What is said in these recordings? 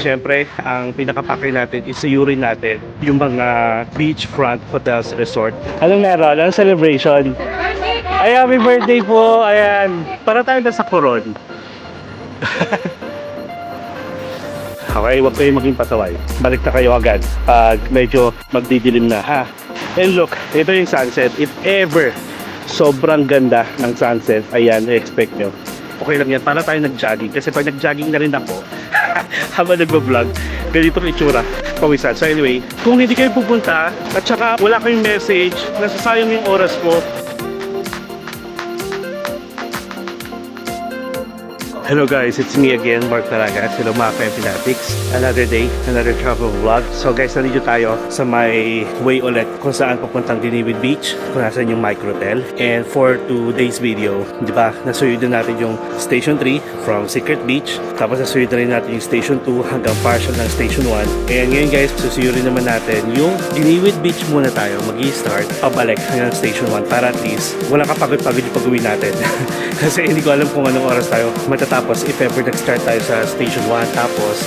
Siyempre, ang pinakapakay natin is suyurin natin yung mga beachfront hotels resort. Anong meron? Anong celebration? Ay, happy birthday po! Ayan, para tayo na sa Coron. Okay, huwag kayong maging pasaway. Balik na kayo agad pag medyo magdidilim na, ha? And look, ito yung sunset. If ever sobrang ganda ng sunset, ayan, i-expect nyo. Okay lang yan, para tayo nag-jogging. Kasi pag nag-jogging na rin ako, habang nagbablog, ganito ang itsura, pawisan. So anyway, kung hindi kayo pupunta, at saka wala kayong message, nasasayang yung oras ko. Hello guys, it's me again, Mark Taragas. Hello mga ka-Fanatics. Another day, another travel vlog. So guys, nandito tayo sa may way ulit kung saan papuntang Diniwid Beach, kung nasan yung microtel. And for today's video, di ba, nasuyod na natin yung Station 3 from Secret Beach. Tapos nasuyod na rin natin yung Station 2 hanggang partial ng Station 1. And ngayon guys, susuyurin naman natin yung Diniwid Beach muna tayo. Mag-i-start, pabalik hanggang Station 1 para at least wala kapagod-pagod yung pag-uwi natin. Kasi hindi ko alam kung anong oras tayo matatapos if ever nag-start tayo sa Station 1. Tapos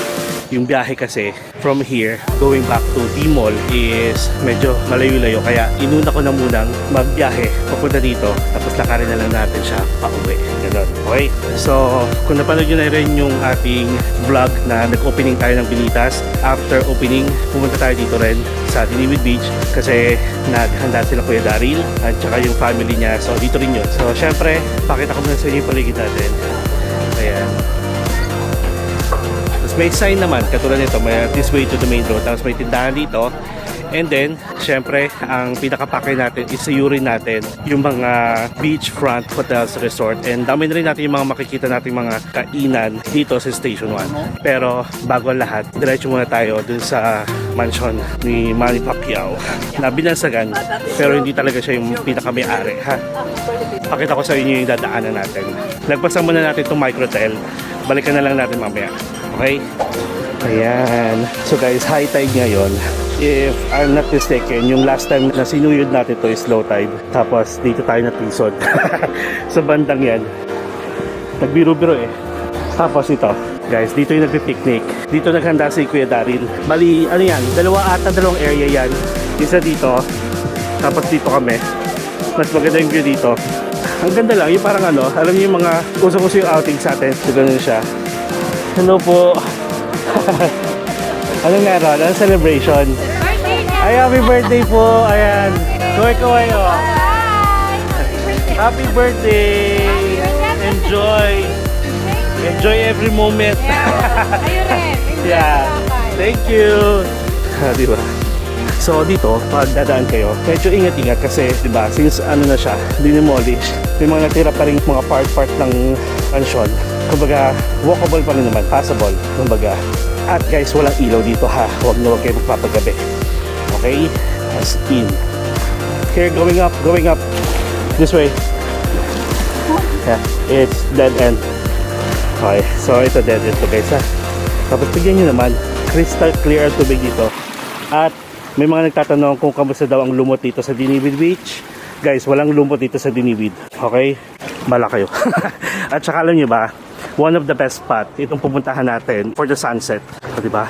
yung biyahe kasi from here going back to D-Mall is medyo malayo-layo, kaya inuna ko na munang magbiyahe papunta dito, tapos lakarin na lang natin siya pauwi. Ganun. Okay? So kung napanood nyo na rin yung ating vlog na nag-opening tayo ng Binitas, after opening pumunta tayo dito rin sa Diniwid Beach kasi naghanda sila Kuya Daryl at saka yung family niya, so dito rin yun. So syempre pakita ko muna sa inyo yung paligid natin. Ayan. Tapos may sign naman katulad nito, may this way to the main road, tapos may tindahan dito. And then, syempre, ang pinakapakay natin is suyurin natin yung mga beachfront hotels resort. And dami na rin natin yung mga makikita natin mga kainan dito sa Station 1. Pero bago ang lahat, diretso muna tayo dun sa mansion ni Manny Pacquiao na binansagan, pero hindi talaga siya yung pinaka-may-ari, ha? Pakita ko sa inyo yung dadaanan natin. Lagpasan muna natin itong microtel. Balikan na lang natin mamaya. Okay? Ayan. So guys, high tide ngayon. If I'm not mistaken, yung last time na sinuyod natin to is low tide. Tapos dito tayo natisod. Sa bandang yan. Nagbiro-biro eh. Tapos ito, guys, dito yung nagpi-picnic. Dito naghanda si Kuya Daryl. Bali, ano yan? Dalawang area yan. Isa dito. Tapos dito kami. Mas maganda yung view dito. Ang ganda lang, yung parang ano, alam niyo yung mga uso-uso yung outing sa atin. So ganun siya. Hello po. Anong meron? Anong celebration? Ay, happy birthday po. Ayan. Kaway-kaway oh. Happy birthday. Enjoy. Enjoy every moment. Yeah. Thank you. Diba? So dito, pag dadaan kayo, medyo ingat-ingat kasi, diba, since ano na siya, dinimolish, may mga natira pa rin mga part ng mansion. Kumbaga, walkable pa rin naman, passable, kumbaga. At guys, walang ilaw dito ha, huwag na huwag kayo magpapagabi. Okay? As in. Here, going up, this way. Yeah, it's dead end. Okay, so ito dead end to guys ha. Tapos tignan nyo naman, crystal clear ang tubig dito. At may mga nagtatanong kung kamusta daw ang lumot dito sa Diniwid Beach. Guys, walang lumot dito sa Diniwid. Okay? Bala kayo. At saka alam nyo ba, one of the best spot itong pupuntahan natin for the sunset. O, diba?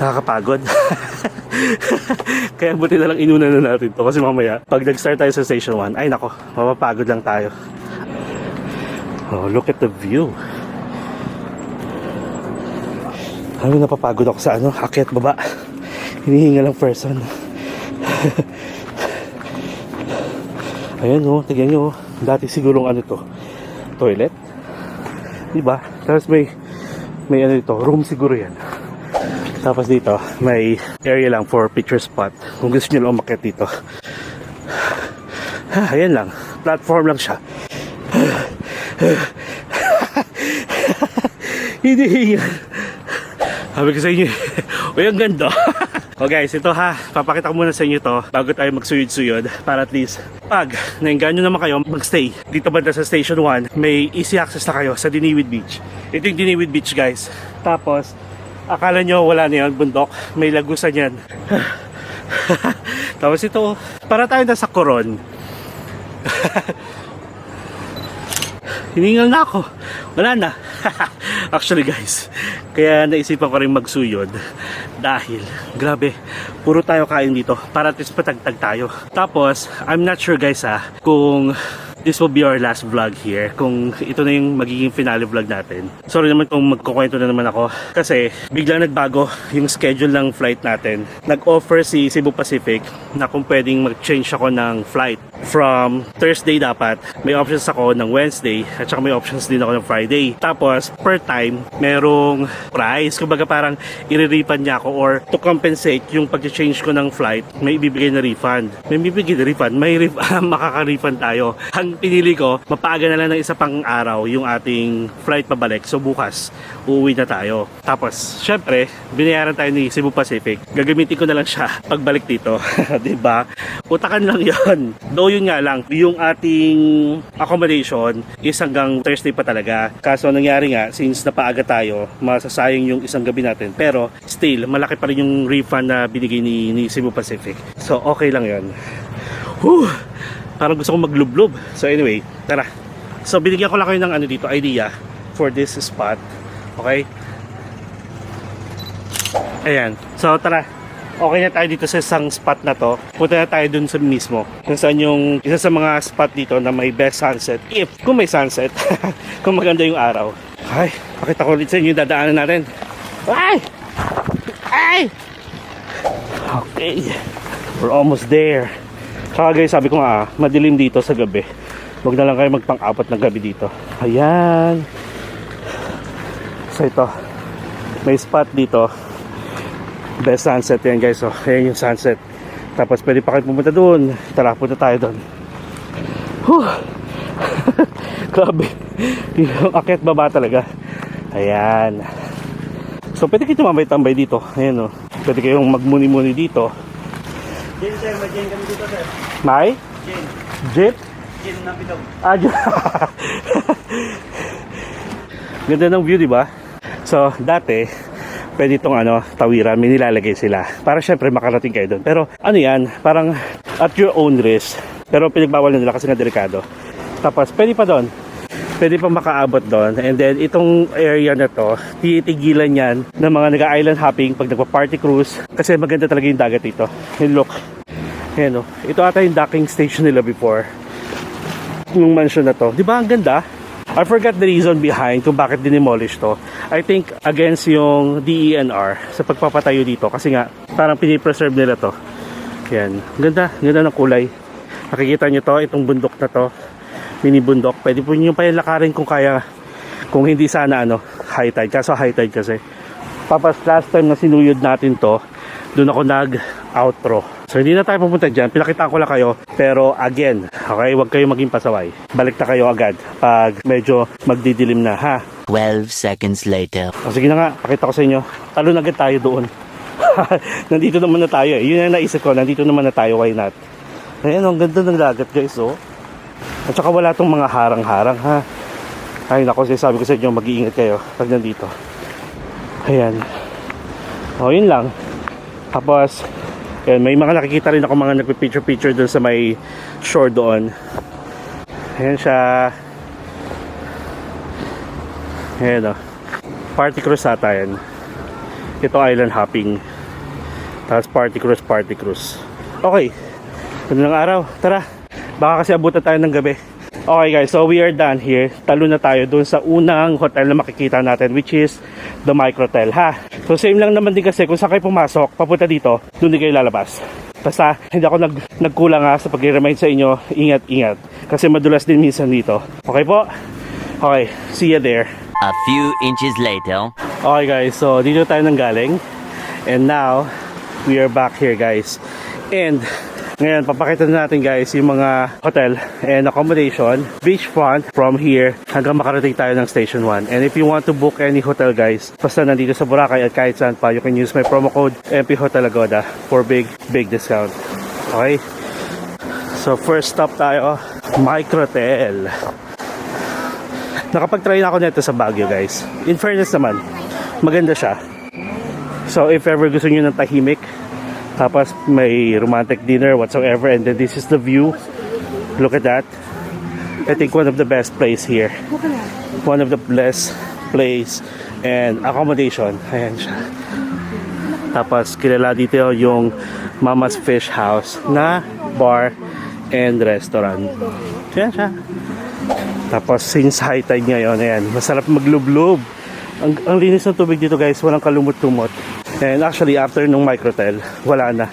Nakakapagod. Kaya buti na lang inuna na natin to kasi mamaya pag nag-start tayo sa Station 1, ay nako, mapapagod lang tayo. Oh, look at the view. Ano, napapagod ako sa ano, akyat baba. Hinihinga lang person. Ayan oh, tignan nyo oh. Dati sigurong ano to, toilet, diba? Tapos may ano dito, room siguro yan. Tapos dito may area lang for picture spot kung gusto nyo lang umakyat dito. Ayan lang, platform lang siya. Hindi hinga. Sabi ko sa inyo, uy, ang ganda. O guys, ito ha, papakita ko muna sa inyo to bago tayo magsuyod-suyod para at least pag nainganyo naman kayo magstay dito banda sa Station 1, may easy access na kayo sa Diniwid Beach. Ito yung Diniwid Beach guys. Tapos akala nyo wala na yun, bundok, may lagusan yan. Tapos ito, para tayo nasa Coron. hiningal na ako. Wala na. Actually guys, kaya naisipan ko rin magsuyod dahil grabe, puro tayo kain dito para at least patagtag tayo. Tapos, I'm not sure guys kung this will be our last vlog here, kung ito na yung magiging finale vlog natin. Sorry naman kung magkukwento na naman ako kasi biglang nagbago yung schedule ng flight natin. Nag-offer si Cebu Pacific na kung pwedeng mag-change ako ng flight from Thursday dapat. May options ako ng Wednesday at saka may options din ako ng Friday. Tapos per time merong price, kumbaga parang i-refund niya ako or to compensate yung pag-change ko ng flight, may ibibigay na refund. May ibibigay na refund, may makaka-refund tayo. Ang pinili ko, mapaaga na lang ng isa pang araw yung ating flight pabalik. So bukas, uuwi na tayo. Tapos, syempre, binayaran tayo ni Cebu Pacific. Gagamitin ko na lang siya pagbalik dito. Diba? Utakan lang yon. Though yun nga lang, yung ating accommodation is hanggang Thursday pa talaga. Kaso nangyari nga, since napaaga tayo, masasayang yung isang gabi natin. Pero still, malaki pa rin yung refund na binigay ni Cebu Pacific. So okay lang yon. Whew! Parang gusto kong maglublob. So anyway, tara. So binigyan ko lang kayo ng dito, idea for this spot. Okay? Ayan. So tara. Okay na tayo dito sa isang spot na to. Punta na tayo dun sa mismo. Kung saan yung isa sa mga spot dito na may best sunset. Kung may sunset. Kung maganda yung araw. Ay, pakita ko ulit sa inyo yung dadaanan natin. Ay! Ay! Okay. We're almost there. Saka guys, sabi ko nga, madilim dito sa gabi. Huwag na lang kayo magpang-apat ng gabi dito. Ayan. So ito, may spot dito. Best sunset yan guys. So, ayan yung sunset. Tapos pwede pa kayo pumunta doon. Tara, punta tayo doon. Grabe. Yung akyat baba talaga. Ayan. So pwede kayo tumambay-tambay dito. Ayan o. Pwede kayong magmuni-muni dito. Jen sir, may Jen kami dito sir. May? Jen. Jeep? Jen na bitaw. Ganda ng view, di ba? So, dati, pwede itong tawiran, may nilalagay sila. Para syempre makarating kayo doon. Pero yan, parang at your own risk. Pero pinagbawal na nila kasi nga delikado. Tapos, pwede pa doon. Pwede pa makaabot doon. And then, itong area na to, titigilan yan ng mga nag-island hopping pag nagpa-party cruise. Kasi maganda talaga yung dagat dito. And look. Ayan o. Ito ata yung docking station nila before. Yung mansion na to. Di ba ang ganda? I forgot the reason behind kung bakit dinemolish to. I think against yung DENR sa pagpapatayo dito. Kasi nga, parang pinipreserve nila to. Yan. Ganda. Ganda ng kulay. Nakikita nyo to, itong bundok na to. Mini bundok. Pwede po nyo pa yung lakarin kung kaya. Kung hindi sana high tide. Kaso high tide kasi. Tapos last time na sinuyod natin to, doon ako nag-outro. So hindi na tayo pupunta dyan. Pinakita ko lang kayo. Pero again, okay, huwag kayo maging pasaway. Balik na kayo agad pag medyo magdidilim na, ha? 12 seconds later. O sige na nga, pakita ko sa inyo. Talon agad tayo doon. Nandito naman na tayo eh. Yun ang naisip ko, nandito naman na tayo, why not? Ayan, ang ganda ng dagat guys, oh. At saka wala tong mga harang-harang, ha? Ay nako, sabi ko sa inyo, mag-iingat kayo pag nandito. Ayan. O, yun lang. Tapos, ayan, may mga nakikita rin ako mga nagpipicture-picture doon sa may shore doon. Ayan siya. Ayan o. Party cruise ata yan. Ito island hopping. Tapos party cruise. Okay. Ganda ng araw. Tara. Baka kasi abutan tayo ng gabi. Okay guys, so we are done here. Talo na tayo doon sa unang hotel na makikita natin, which is the Microtel, ha? So same lang naman din kasi kung saan kayo pumasok, papunta dito, doon din kayo lalabas. Basta hindi ako nagkulang sa pag-remind sa inyo, ingat. Kasi madulas din minsan dito. Okay po? Okay, see you there. A few inches later. Okay guys, so dito tayo nang galing. And now, we are back here guys. And ngayon, papakita na natin guys yung mga hotel and accommodation, beachfront from here hanggang makarating tayo ng Station 1. And if you want to book any hotel guys, basta nandito sa Boracay at kahit saan pa, you can use my promo code MP Hotel Agoda for big discount. Okay? So first stop tayo, Microtel. Nakapag-try na ako nito sa Baguio guys. In fairness naman, maganda siya. So if ever gusto nyo ng tahimik, tapos may romantic dinner whatsoever, and then this is the view. Look at that. I think one of the best place here. One of the best place and accommodation. Ayan siya. Tapos kilala dito yung Mama's Fish House na bar and restaurant. Ayan siya. Tapos since high tide ngayon, ayan, masarap maglublob. Ang linis ng tubig dito guys, walang kalumot-lumot. And actually after nung microtel, wala na.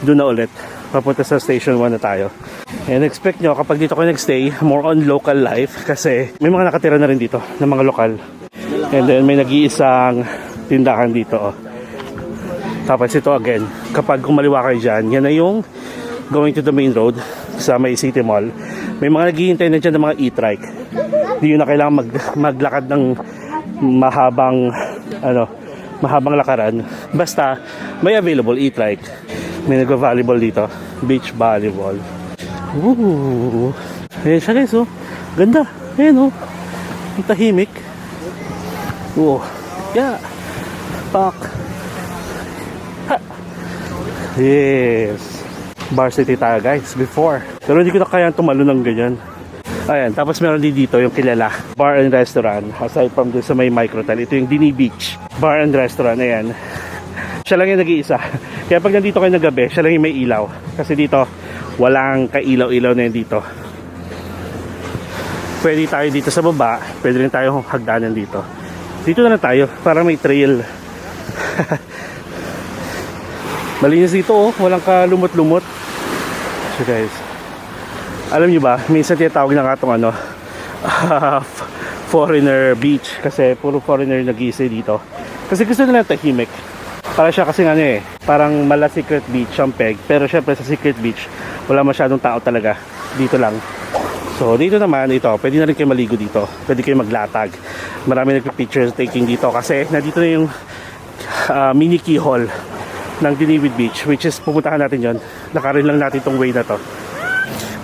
Doon na ulit. Papunta sa station 1 na tayo. And expect nyo kapag dito kayo nagstay, more on local life kasi may mga nakatira na rin dito na mga lokal. And then may nag-iisang tindahan dito. Oh. Tapos ito again, kapag kumaliwa kayo dyan, yan na yung going to the main road sa may City Mall. May mga naghihintay na dyan ng mga e-trike. Hindi yun na kailangan maglakad ng mahabang lakaran. Basta may available e-trike. May nagva-volleyball dito. Beach volleyball. Ooh. Ayan siya guys, oh. Ganda. Ayan, oh. Ang tahimik. Oh. Yeah. Pak. Ha. Yes. Varsity tayo guys, before. Pero hindi ko na kayang tumalo ng ganyan. Ayan, tapos meron din dito yung kilala. Bar and restaurant. Aside from doon sa may microtel. Ito yung Dini Beach. Bar and restaurant. Ayan. Siya lang yung nag-iisa. Kaya pag nandito kayo ng gabi, siya lang yung may ilaw. Kasi dito, walang kailaw-ilaw na yun dito. Pwede tayo dito sa baba. Pwede rin tayo hagdanan dito. Dito na lang tayo. Para may trail. Malinis dito, oh. Walang kalumot-lumot. So guys, alam nyo ba, minsan tinatawag na nga itong foreigner beach kasi puro foreigner nag-iisa dito kasi gusto nila tahimik. Para siya kasi parang mala secret beach ang peg, pero syempre sa secret beach wala masyadong tao talaga, dito lang. So dito naman, ito, pwede na rin kayo maligo dito, pwede kayo maglatag. Marami nagpa-picture taking dito kasi nandito na yung mini keyhole ng Diniwid Beach, which is pupuntahan natin yon. Lakarin lang natin tong way na to.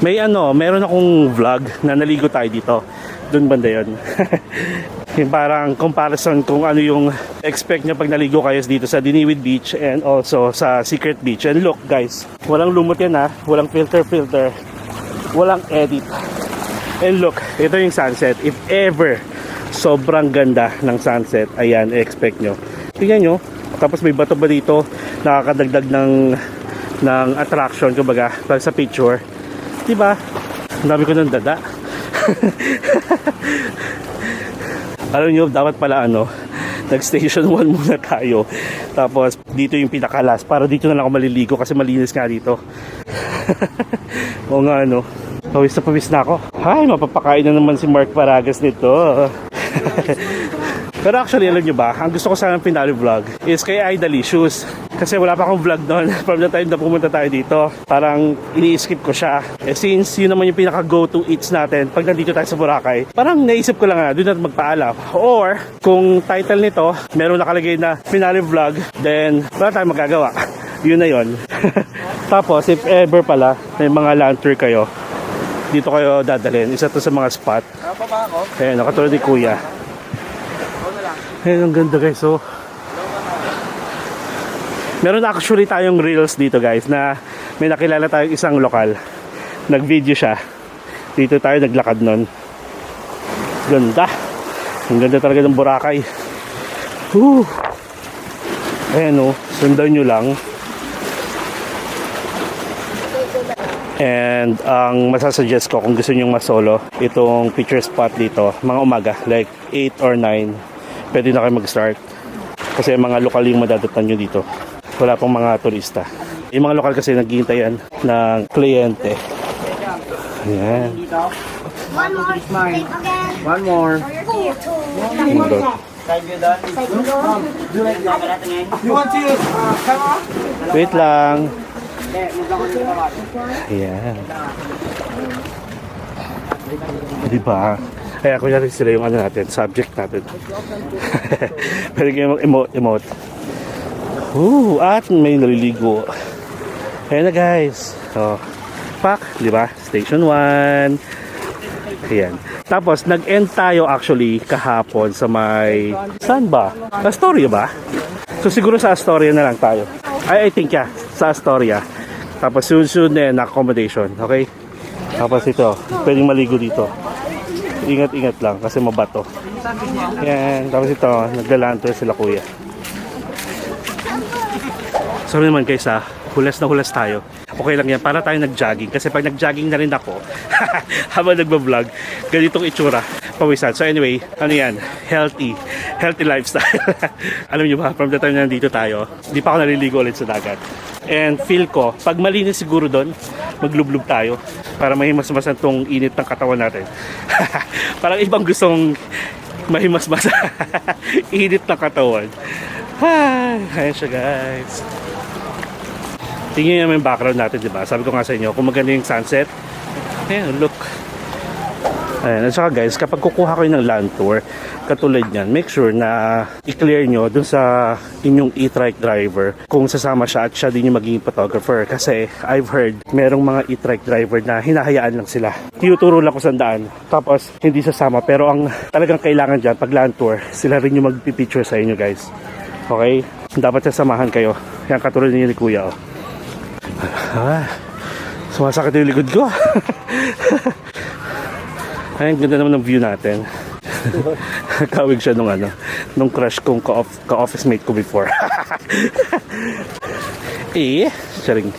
Meron akong vlog na naligo tayo dito. Doon banda yun. Yung parang comparison kung ano yung expect nyo pag naligo kayo dito sa Diniwid Beach and also sa Secret Beach. And look guys, walang lumot yan ha. Walang filter. Walang edit. And look, ito yung sunset. If ever, sobrang ganda ng sunset. Ayan, expect nyo. Tingnan nyo. Tapos may bato ba dito, nakakadagdag ng attraction, kumbaga, pag sa picture. Diba? Ang dami ko ng dada. Alam nyo, dapat pala nag-station 1 muna tayo. Tapos, dito yung pinakalas. Para dito na lang ako maliligo kasi malinis nga dito. O nga, pawis na ako. Ay, mapapakain na naman si Mark Paragas nito. Pero actually, alam nyo ba, ang gusto ko sanang pinali vlog is kay Idalicious. Kasi wala pa akong vlog doon from the time na pumunta tayo dito. Parang ini-skip ko siya. Since yun naman yung pinaka go-to eats natin pag nandito tayo sa Boracay, parang naisip ko lang na doon natin magpaalam. Or, kung title nito, meron nakalagay na finale vlog, then wala tayong magagawa. Yun na yun. Tapos, if ever pala, may mga land tour kayo, dito kayo dadalhin. Isa to sa mga spot. Ayan, nakatulad ni Kuya. Ayan, ang ganda guys, oh. Meron actually tayong reels dito guys na may nakilala tayong isang lokal. Nag-video siya. Dito tayo naglakad nun. Ganda. Ang ganda talaga ng Boracay. Whew. Ayan o, sundan nyo lang. And ang masasuggest ko kung gusto nyo masolo, itong picture spot dito, mga umaga, like 8 or 9, pwede na kayo mag-start. Kasi mga lokal yung madadatan nyo dito. Wala pang mga turista. Yung mga lokal kasi naghihintayan ng kliyente. Ayan. One more. Take again. One more. Wait lang. Ayan. Diba? Kaya kunyari sila yung natin, subject natin. Pwede kayo mag-emote. At may naliligo. Ayan na guys. So, pak, di ba? Station 1. Ayan. Tapos, nag-end tayo actually kahapon sa may... Saan ba? Astoria ba? So, siguro sa Astoria na lang tayo. I think sa Astoria. Tapos, soon na accommodation. Okay? Tapos ito, pwedeng maligo dito. Ingat-ingat lang kasi mabato. Yan. Tapos ito, naglalaan tour sila kuya. Sorry naman guys ha, hulas na hulas tayo. Okay lang yan, para tayo nag-jogging. Kasi pag nag-jogging na rin ako, habang nagbablog, ganitong itsura, pawisan. So anyway, ano yan, healthy lifestyle. Alam nyo ba, from the time na nandito tayo, di pa ako naliligo ulit sa dagat. And feel ko, pag malinis siguro doon, maglublub tayo para mahimas-masan tong init ng katawan natin. Parang ibang gustong mahimas-masan init ng katawan. Ayan siya guys. Tingnan nyo yung background natin, di ba? Sabi ko nga sa inyo, kung maganda yung sunset, ayan, look. Ayan, at saka guys, kapag kukuha kayo ng land tour, katulad niyan, make sure na i-clear nyo dun sa inyong e-trike driver kung sasama siya at siya din yung magiging photographer. Kasi I've heard, merong mga e-trike driver na hinahayaan lang sila. Tinuturo lang ko sandaan, tapos hindi sasama. Pero ang talagang kailangan dyan, pag land tour, sila rin yung magpipicture sa inyo guys. Okay? Dapat sasamahan kayo. Yan, katulad niyo ni Kuya, oh. Sumasakit yung likod ko. Ay, ganda naman ng view natin. Kawig siya nung crush kong ka-office mate ko before. Charing.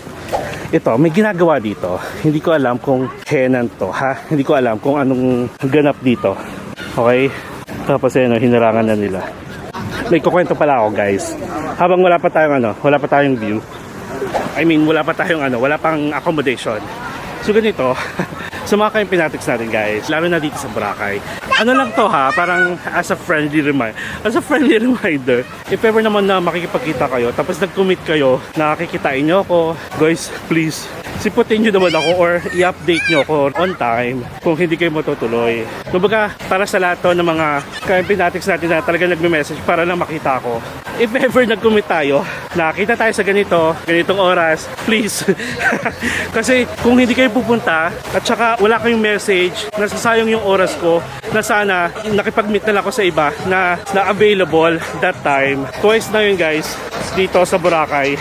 Ito, may ginagawa dito. Hindi ko alam kung hennan to, ha? Hindi ko alam kung anong ganap dito. Okay? Tapos hinarangan na nila. May kukwento pala ako guys. Habang wala pa tayong view. I mean, wala pang accommodation. So ganito, sa mga kaimpinatics natin guys, lalo na dito sa Boracay. Ano lang to ha, parang as a friendly reminder, if ever naman na makikipagkita kayo, tapos nag-commit kayo, nakikitain nyo ako, guys, please, siputin nyo naman ako or i-update nyo ako on time kung hindi kayo matutuloy. Kumbaga, para sa lahat to ng mga kaimpinatics natin na talaga nagme-message para lang makita ako. If ever nag-commit tayo, nakita tayo sa ganitong oras, please. Kasi kung hindi kayo pupunta at saka wala kayong message, nasasayang yung oras ko na sana nakipag-meet na lang ako sa iba na available that time. Twice na yun guys, dito sa Boracay.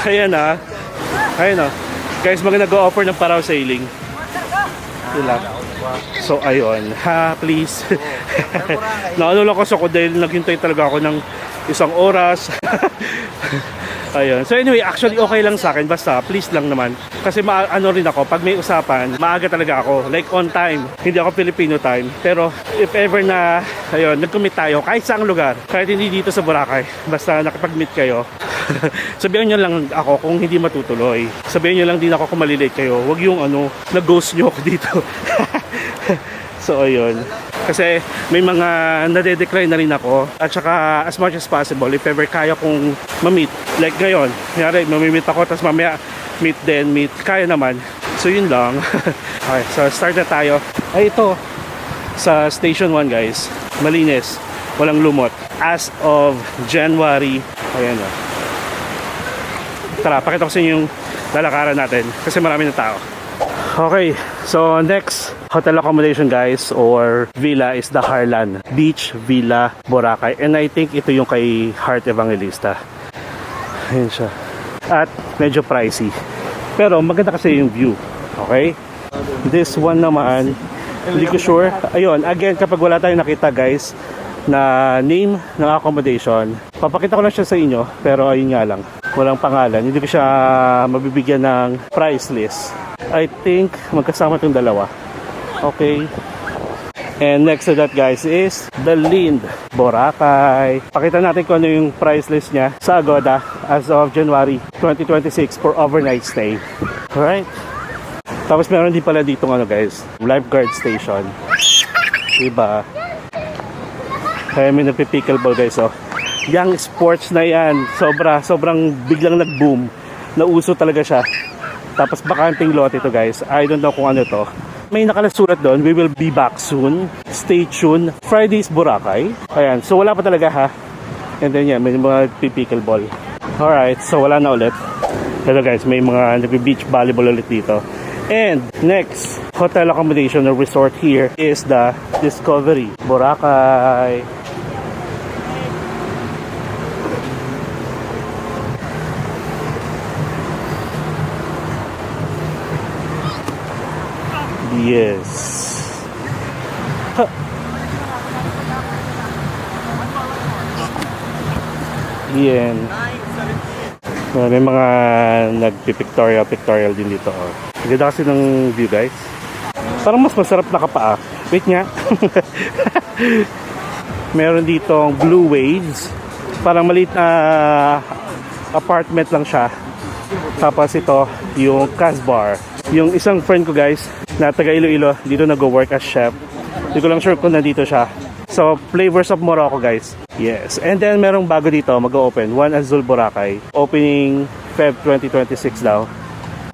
Ayan na. Guys, nag-o-offer ng paraw sailing. Sila. So ayun, please. Naano kasi ako dahil naghintay talaga ako ng isang oras. Ayun. So anyway, actually okay lang sa akin, basta please lang naman. Kasi rin ako, pag may usapan, maaga talaga ako. Like on time. Hindi ako Filipino time. Pero if ever na, nag-commit tayo, kahit saang lugar, kahit hindi dito sa Boracay, basta nakipag-meet kayo, sabihan nyo lang ako kung hindi matutuloy. Sabihan nyo lang din ako kung malilate kayo. Huwag yung nag-ghost nyo ako dito. So ayun. Kasi may mga nade-decline na rin ako. At saka as much as possible, if ever kaya kong ma-meet, like ngayon, mamimit ako, tapos mamaya meet, kaya naman. So yun lang. Okay, so start na tayo. Ay ito, sa Station 1 guys, malinis, walang lumot. As of January, ayan o. Tara, pakita ko sa inyo yung lalakaran natin kasi marami na tao. Okay, so next hotel accommodation guys or villa is the Harlan Beach Villa Boracay, and I think ito yung kay Heart Evangelista. Ayan siya. At medyo pricey, pero maganda kasi yung view. Okay, this one naman hindi ko sure. Ayun, again, kapag wala tayong nakita guys na name ng accommodation, papakita ko lang siya sa inyo, pero ayun nga lang, walang pangalan, hindi ko siya mabibigyan ng price list. I think magkasama itong dalawa. Okay. And next to that guys is the Lind Boracay. Pakita natin kung ano yung price list niya sa Agoda as of January 2026 for overnight stay. Alright. Tapos meron din pala dito guys, lifeguard station. Diba? Kaya may nagpipickleball guys Young sports na yan. Sobrang biglang nag-boom. Nauso talaga siya. Tapos bakanting lot ito guys. I don't know kung ano to. May nakalasulat doon, we will be back soon. Stay tuned. Fridays Boracay. Ayan, so wala pa talaga ha. And then may mga pickleball. Alright, so wala na ulit. Hello guys, may mga nagbe-beach volleyball ulit dito. And next hotel accommodation or resort here is the Discovery Boracay. Yes. Ha. Yan. May mga nagpipictorial din dito. Oh. Ganda kasi ng view, guys. Parang mas masarap nakapaa. Wait nga. Meron ditong Blue Waves. Parang maliit na apartment lang siya. Tapos ito, yung Casbar. Yung isang friend ko, guys, na taga Iloilo, dito nag-work as chef. Hindi ko lang sure kung nandito siya. So, Flavors of Morocco, guys. Yes. And then, merong bago dito, mag-open. One Azul Boracay. Opening Feb 2026 daw.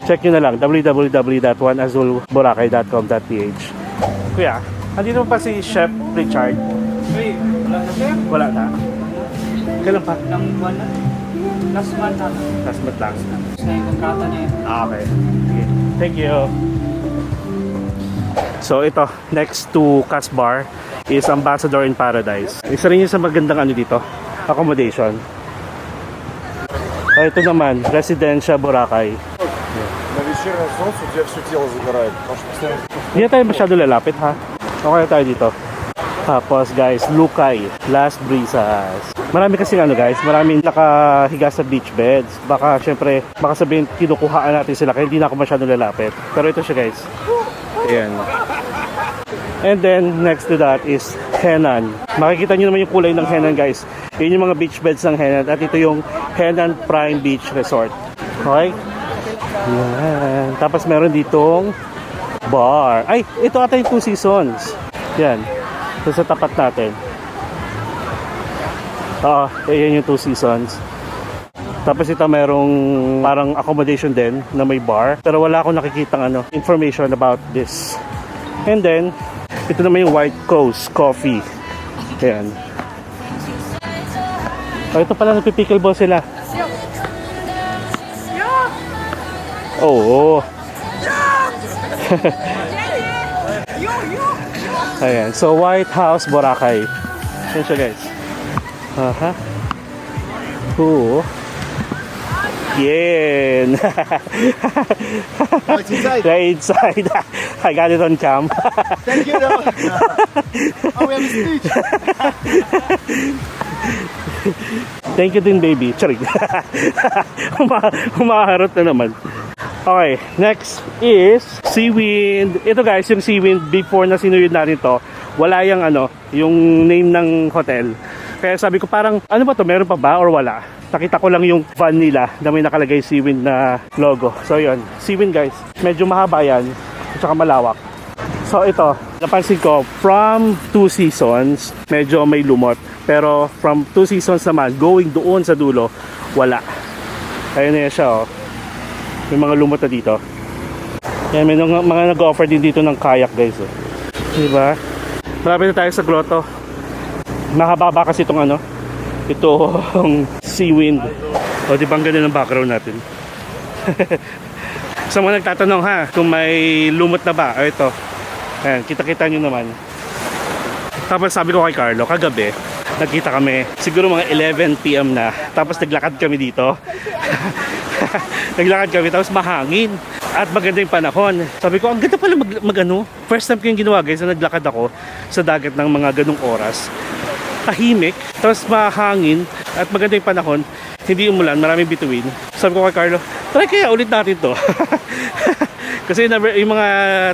Check nyo na lang, www.oneazulboracay.com.ph. Kuya, andito pa si Chef Richard? Uy, wala na sir. Wala na. Kailan pa? Ilang buwan na. Last month na. Last month lang. Tapos na yung kontrata na yun. Okay. Sige. Thank you. So ito, next to Casbar is Ambassador in Paradise. Isa rin yung sa magandang ano dito, accommodation. Ito naman, Residencia Boracay. На вечернем солнце у тебя все тело загорает, потому что постоянно... Hindi na tayo masyado lalapit, ha? Okay tayo dito. Tapos guys, Lukay, Las Brisas. Marami kasi ano guys, maraming nakahiga sa beach beds. Baka syempre, baka sabihin kinukuhaan natin sila kaya hindi na ako masyado lalapit. Pero ito siya guys. Ayan. And then, next to that is Henan. Makikita nyo naman yung kulay ng Henan guys. Yun yung mga beach beds ng Henan. At ito yung Henan Prime Beach Resort. Okay? Yan. Tapos meron ditong bar. Ay, ito ata yung Two Seasons. Yan. Ito sa tapat natin. Oo, yan yung Two Seasons. Tapos ito merong parang accommodation din na may bar. Pero wala akong nakikitang information about this. And then, ito naman yung White Coast Coffee. Ayan. Oh, ito pala nagpipickleball sila. Oo. Ayan. So, White House Boracay. Ayan siya guys. Aha. Cool. Yan. Right inside. Right inside. I got it on cam. Thank you, though. Oh, we have a speech. Thank you din, baby. Charing. Humaharot na naman. Okay, next is Seawind. Ito guys, yung Seawind, before na sinuyod natin to, wala yung name ng hotel. Kaya sabi ko parang, ano ba to, meron pa ba or wala? Nakita ko lang yung van nila na may nakalagay Seawind na logo. So yun, Seawind guys, medyo mahaba yan, at saka malawak. So ito, napansin ko, from Two Seasons, medyo may lumot. Pero from Two Seasons naman, going doon sa dulo, wala. Ayun na yan siya, oh. May mga lumot na dito. Yan, may mga nag-offer din dito ng kayak guys, oh. Diba? Marami na tayo sa grotto. Mahaba kasi itong itong Seawind. O diba ang ganda ng background natin. Sa mga nagtatanong ha, kung may lumot na ba, ito. Ayan, kita-kita nyo naman. Tapos sabi ko kay Carlo, kagabi, nagkita kami, siguro mga 11 PM na. Tapos naglakad kami dito. Naglakad kami, tapos mahangin. At maganda yung panahon. Sabi ko, ang ganda pala First time ko yung ginawa guys, na naglakad ako sa dagat ng mga ganung oras. Tahimik, tapos mahangin, at maganda yung panahon. Hindi umulan, maraming bituin. Sabi ko kay Carlo, try kaya ulit natin to. Kasi yung mga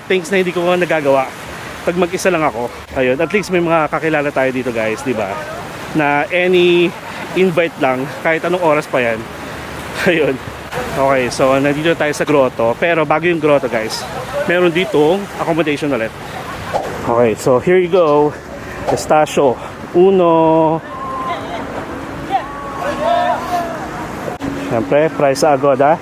things na hindi ko nagagawa pag mag-isa lang ako. Ayun, at least may mga kakilala tayo dito guys, di ba? Na any invite lang, kahit anong oras pa yan. Ayun. Okay, so nandito tayo sa grotto. Pero bago yung grotto guys, meron ditong accommodation ulit. Okay, so here you go. Estacio 1. Siyempre, price sa Agoda.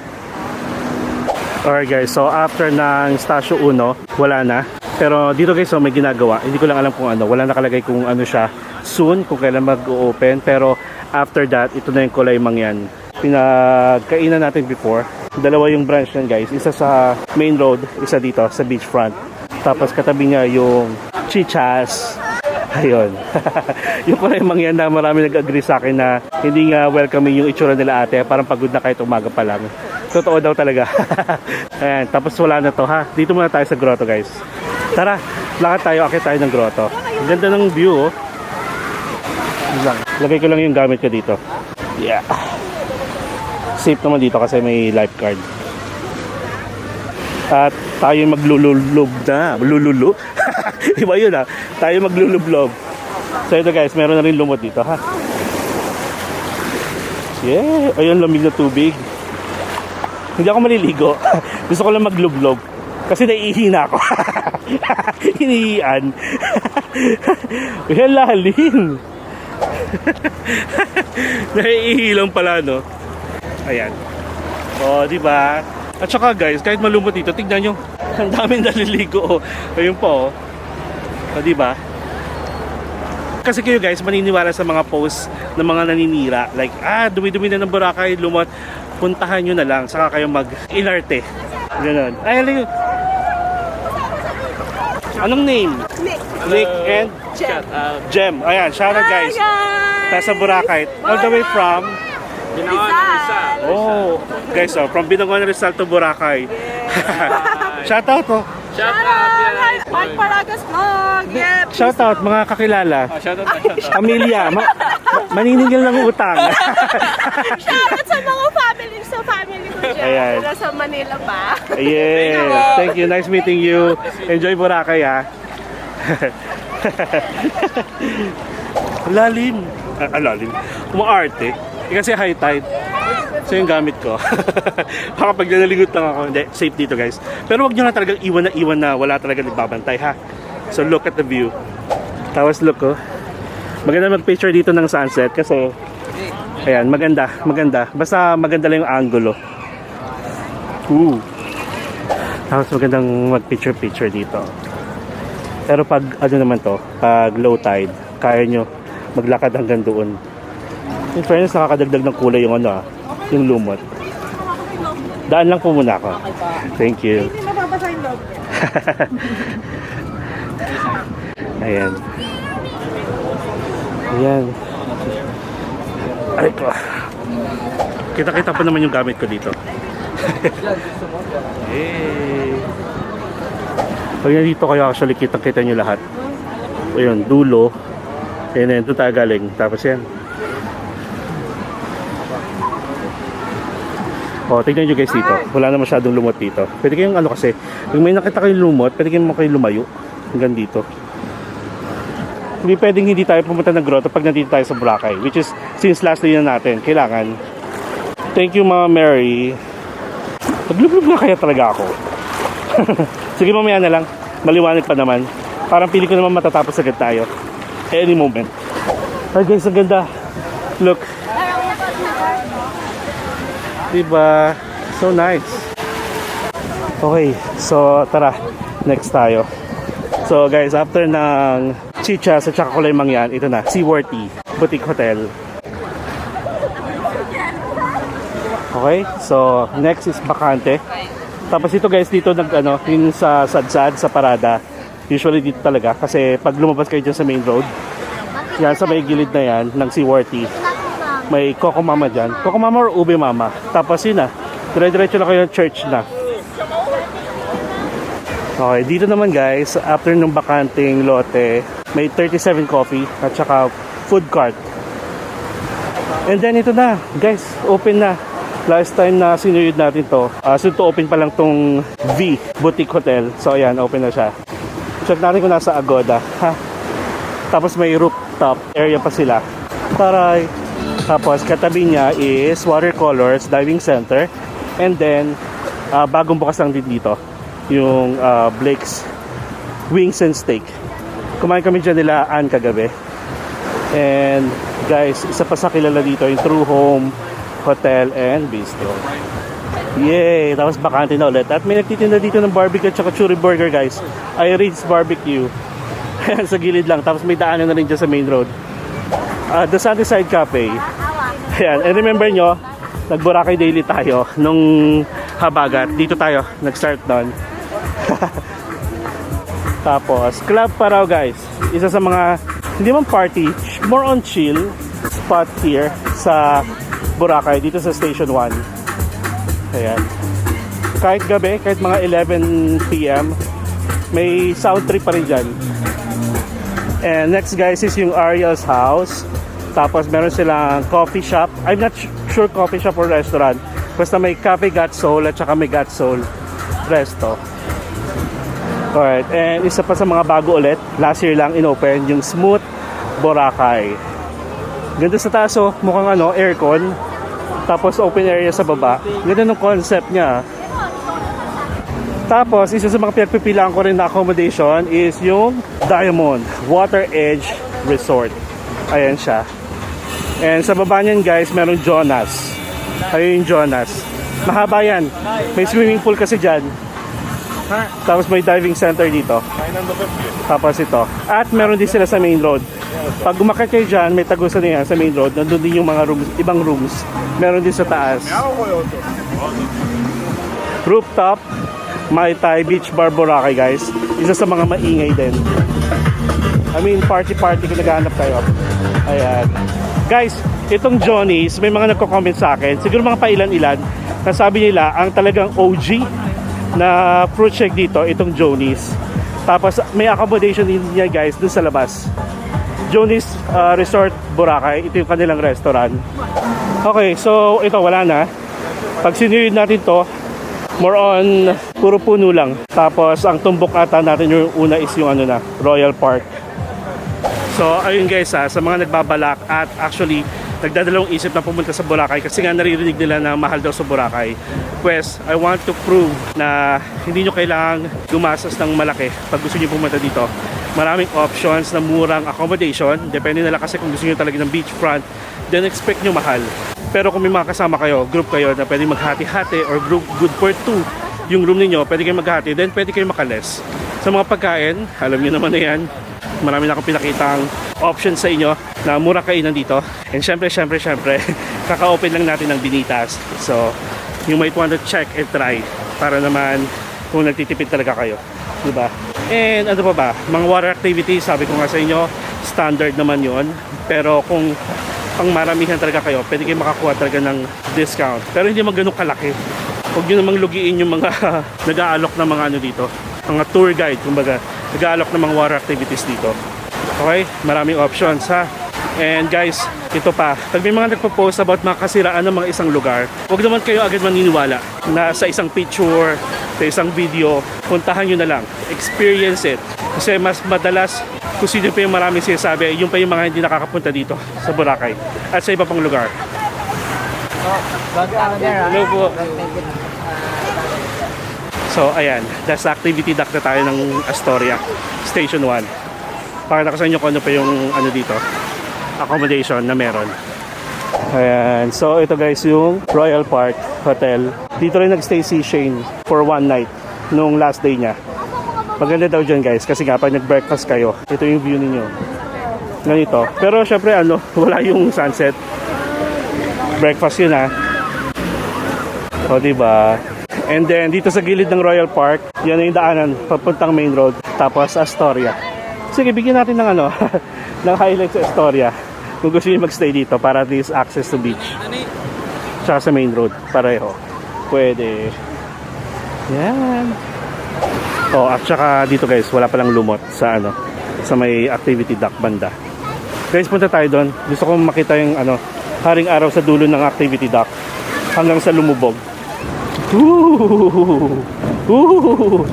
Alright guys, so after ng Estacio 1, wala na. Pero dito guys, so may ginagawa. Hindi ko lang alam kung ano. Wala nakalagay kung ano siya. Soon, kung kailan mag-open. Pero after that, ito na yung Kulaymang yan. Pinagkainan natin before. Dalawa yung branch yan guys. Isa sa main road, isa dito sa beachfront. Tapos katabi niya yung Chichas. Ayun. Yung pala yung mangyan na marami nag-agree sa akin na hindi nga welcoming yung itsura nila ate. Parang pagod na kahit umaga pa lang. Totoo daw talaga. Ayan, tapos wala na to ha. Dito muna tayo sa grotto guys. Tara, lakad tayo, akit tayo ng grotto. Ang ganda ng view oh. Yun lang. Lagay ko lang yung gamit ko dito. Yeah. Safe naman dito kasi may lifeguard. At tayo maglulublob na. Lululu. Iba yun ha. Tayo maglulublob. So ito guys, meron na rin lumot dito ha. Yeah. Ayun, lamig na tubig. Hindi ako maliligo. Gusto ko lang maglublob. Kasi naiihina ako. Hinihian. Ayan, lalim. Naiihilang pala no. Ayan. O, di ba? At saka guys, kahit malumot dito, tignan nyo, ang daming naliligo. Oh. Ayun po. O, di ba? Kasi kayo guys, maniniwala sa mga posts ng mga naninira. Like, dumi-dumi na ng Boracay, lumot. Puntahan nyo na lang, saka kayo mag-inarte. Ganon. Ay, halika. Anong name? Nick and Jem. Ayan, shout out guys. Nasa Boracay. All the way from Oh, guys, from Binangon Rizal to Boracay. Shout out oh. Shout out! Mark Paragas Vlog! Yeah, Shout out mga kakilala. Pamilya, maniningil ng utang. shout out sa mga family ko dyan. Ayan. Nasa Manila pa. Yeah. Thank you. Nice meeting you. Enjoy Boracay ha. Lalim. Lalim. Umaarte. Kasi high tide. So yung gamit ko. Baka pag naligot lang ako. Hindi, safe dito guys. Pero wag nyo na talagang iwan na wala talaga nagbabantay ha. So look at the view. Tapos look oh. Maganda mag-picture dito ng sunset kasi ayan, maganda. Basta maganda lang yung angulo. Tapos magandang mag-picture dito. Pero pag ano naman to, pag low tide, kaya nyo maglakad hanggang doon. In fairness, nakakadagdag ng kulay yung ano yung lumot. Daan lang po muna ako. Thank you. Hindi mababasa yung loob. Ayan. Ayan. Ay ko. Kita-kita pa naman yung gamit ko dito. Hey. Pag nandito kayo actually kitang-kita nyo lahat. Ayun, dulo. And then doon tayo galing. Tapos yan. O, tignan nyo guys dito. Wala na masyadong lumot dito. Pwede kayong ano kasi, kung may nakita kayong lumot, pwede kayong lumayo. Hanggang dito. Hindi pwedeng hindi tayo pumunta ng grotto pag nandito tayo sa Boracay. Which is, since last day na natin, kailangan. Thank you Mama Mary. Maglublob na kaya talaga ako. Sige mamaya na lang. Maliwanag pa naman. Parang pili ko naman matatapos agad tayo. Any moment. Ay guys, ang ganda. Look. Diba? So nice. Okay, so tara. Next tayo. So guys, after ng Chichas at saka Kulay Mangyan, ito na, Seaworthy Boutique Hotel. Okay, so next is Bacante. Tapos ito guys, dito yung sa Sadsad, sa Parada. Usually dito talaga kasi pag lumabas kayo dyan sa main road, yan sa may gilid na yan ng Seaworthy, may Coco Mama dyan. Coco Mama or Ube Mama. Tapos yun na, dire-diretso na kayo ng church na. Okay, dito naman guys, after ng bakanting lote, may 37 coffee at saka food cart. And then ito na, guys, open na. Last time na sinuyod natin to, soon to open pa lang tong V Boutique Hotel. So ayan, open na siya. Check natin kung nasa Agoda. Ha? Tapos may rooftop area pa sila. Taray! Tapos katabi niya is Watercolors Diving Center. And then, bagong bukas lang din dito, yung Blake's Wings and Steak. Kumain kami dyan nila kagabi. And guys, isa pa sa kilala dito, yung True Home Hotel and Bistro. Yay! Tapos bakante na ulit. At may nagtitinda dito ng barbecue at saka churi burger guys. Irene's Barbecue. Sa gilid lang. Tapos may daanan na rin dyan sa main road. The Sunnyside Cafe. Ayan. And remember nyo, nag-Boracay Daily tayo nung Habagat. Dito tayo nag-start doon. Tapos, Club Parao guys. Isa sa mga hindi man party, more on chill spot here sa Boracay, dito sa Station 1. Ayan. Kahit gabi, kahit mga 11 PM, may sound trip pa rin dyan. And next guys is yung Ariel's house. Tapos meron silang coffee shop. I'm not sure coffee shop or restaurant. Basta may Cafe Got Soul at saka may Got Soul Resto. Alright, and isa pa sa mga bago ulit, last year lang inopen, yung Smooth Boracay. Ganda sa taas oh, mukhang aircon. Tapos open area sa baba. Ganda ng concept niya. Tapos, isa sa mga pinagpipilaan ko rin na accommodation is yung Diamond Water Edge Resort. Ayan siya. And sa baba niyan guys, meron Jonas. Ayun yung Jonas. Mahaba yan. May swimming pool kasi dyan. Tapos may diving center dito. Tapos ito. At meron din sila sa main road. Pag umakyat kayo dyan, may tagusan na yan sa main road. Nandun din yung mga rooms, ibang rooms. Meron din sa taas. Rooftop Mai Tai Beach Bar Boracay guys. Isa sa mga maingay din. I mean party kung naghahanap kayo. Ayan. Guys, itong Johnny's, may mga nagko-comment sa akin. Siguro mga pailan-ilan. Nasabi nila ang talagang OG na fruit shake dito, itong Johnny's. Tapos may accommodation din niya guys dun sa labas. Johnny's Resort Boracay. Ito yung kanilang restaurant. Okay, so ito wala na. Pag sinunod natin to, more on puro puno lang. Tapos ang tumbok ata natin yung una is yung Royal Park. So ayun guys sa mga nagbabalak at actually nagdadalawang isip na pumunta sa Boracay kasi nga naririnig nila na mahal daw sa Boracay. Pues I want to prove na hindi nyo kailangang gumastos ng malaki pag gusto nyo pumunta dito. Maraming options na murang accommodation. Depende nila kasi kung gusto nyo talaga ng beachfront, then expect nyo mahal. Pero kung may mga kasama kayo, group kayo na pwede maghati-hati or group good for 2 yung room niyo, pwede kayo maghati, then pwede kayo makales. Sa mga pagkain, alam niyo naman na yan, marami na akong pinakitang options sa inyo na mura kainan dito. And syempre, kaka-open lang natin ng Binitas. So, you might want to check and try para naman kung nagtitipid talaga kayo. Diba? And ano pa ba? Mga water activities, sabi ko nga sa inyo, standard naman yon. Pero kung pang maramihan talaga kayo, pwede kayo makakuha talaga ng discount. Pero hindi man ganun kalaki. Huwag nyo namang lugiin yung mga nag-aalok ng mga dito. Mga tour guide, kumbaga, nag-aalok ng mga water activities dito. Okay? Maraming options ha. And guys, ito pa. Pag may mga nagpo-post about mga kasiraan ng mga isang lugar, huwag naman kayo agad maniniwala na sa isang picture, sa isang video, puntahan nyo na lang. Experience it. Kasi mas madalas kung sino pa yung maraming sinasabi, yung pa yung mga hindi nakakapunta dito sa Boracay at sa iba pang lugar. Hello po. So ayan, that's activity dock na tayo ng Astoria Station 1. Pakita ko sa inyo kung ano pa yung dito, accommodation na meron. Ayan, so ito guys yung Royal Park Hotel. Dito rin nagstay si Shane for one night nung last day niya. Maganda daw dyan guys kasi nga pag nag-breakfast kayo, ito yung view ninyo. Ganito. Pero syempre wala yung sunset. Breakfast yun ha. O diba? And then dito sa gilid ng Royal Park, yan na yung daanan papuntang main road. Tapos Astoria. Sige, bigyan natin ng ng highlights sa Astoria. Kung gusto nyo magstay dito para at least access to beach. Tsaka sa main road. Pareho. Pwede. Yan. Oh, at saka dito guys, wala palang lumot sa sa may activity dock banda. Guys, punta tayo doon. Gusto kong makita yung haring araw sa dulo ng activity dock hanggang sa lumubog.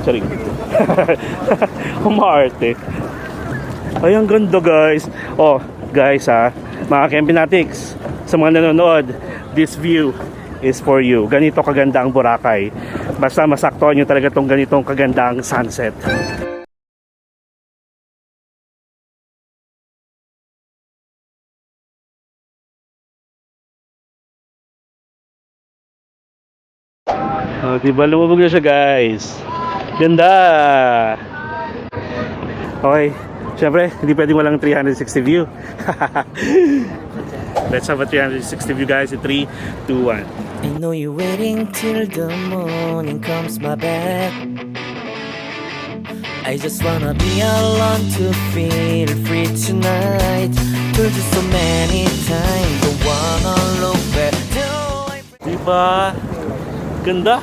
Charing. Umaarte. Ay, ang ganda guys. Oh, guys mga Kempinatics, sa mga nanonood, this view is for you. Ganito kaganda ang Boracay. Basta masaktuhan nyo talaga tong ganitong kagandang sunset. Oh, diba lumubog na siya guys. Ganda. Okay. Siyempre, hindi pwedeng walang 360 view. Let's have a 360 view guys in 3, 2, 1. I know you're waiting till the morning comes my back. I just wanna be alone to feel free tonight. Told you so many times, don't wanna look back. Diba? Ganda.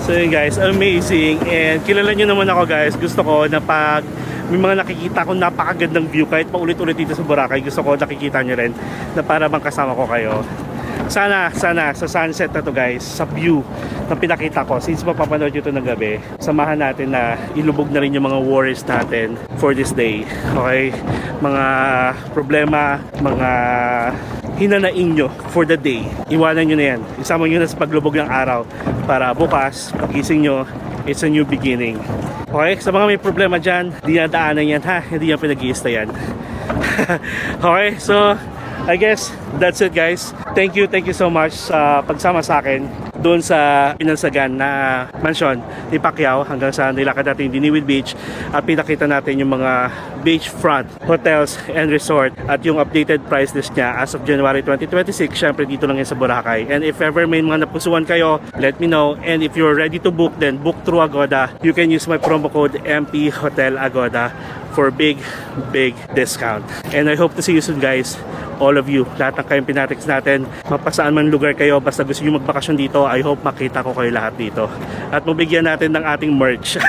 So yun guys, amazing. And kilala nyo naman ako guys. Gusto ko na pag may mga nakikita ko napakagandang view, kahit paulit-ulit dito sa Boracay, gusto ko nakikita nyo rin na para bang kasama ko kayo. Sana sa sunset na to guys, sa view na pinakita ko, since mapapanood nyo ito ng gabi, samahan natin na ilubog na rin yung mga worries natin for this day. Okay? Mga problema, mga hinanaing nyo for the day, iwanan nyo na yan. Isama nyo na sa paglubog ng araw para bukas, pagising nyo, it's a new beginning. Okay? Sa mga may problema dyan, di na daanan yan ha, hindi yan pinag-iista yan. Okay? So I guess that's it guys. Thank you so much sa pagsama sa akin doon sa Pinansagan na mansion ni Pacquiao hanggang sa nilakad natin Diniwid Beach at pinakita natin yung mga beachfront hotels and resort at yung updated price list niya as of January 2026. Syempre dito lang yan sa Boracay. And if ever may mga napusuan kayo, let me know. And if you're ready to book, then book through Agoda. You can use my promo code MP Hotel Agoda for big discount. And I hope to see you soon guys. All of you, lahat ng kayong pinatics natin, mapasaan man lugar kayo, basta gusto nyo magbakasyon dito, I hope makita ko kayo lahat dito. At mabigyan natin ng ating merch.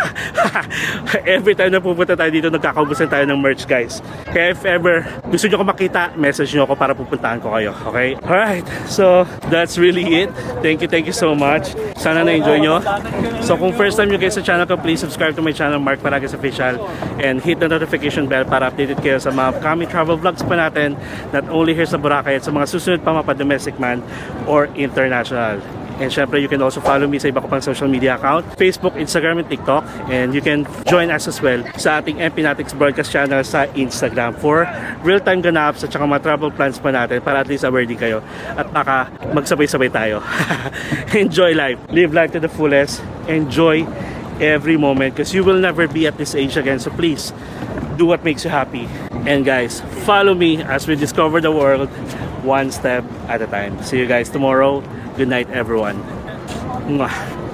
Every time na pupunta tayo dito, nagkakaubusan tayo ng merch guys. Kaya if ever gusto nyo ko makita, message nyo ako para pupuntahan ko kayo. Okay? Alright, so that's really it. Thank you so much. Sana na-enjoy nyo. So kung first time nyo guys sa channel ko, please subscribe to my channel, Mark Paragas Official, and hit the notification bell para updated kayo sa mga upcoming travel vlogs pa natin, not only here sa Boracay at sa mga susunod pa domestic man or international. And syempre, you can also follow me sa iba ko pang social media account, Facebook, Instagram, and TikTok. And you can join us as well sa ating MP Natics broadcast channel sa Instagram for real-time ganaps at saka mga travel plans pa natin para at least aware din kayo at baka magsabay-sabay tayo. Enjoy life. Live life to the fullest. Enjoy every moment because you will never be at this age again. So please, do what makes you happy. And guys, follow me as we discover the world one step at a time. See you guys tomorrow. Good night everyone. Mwah.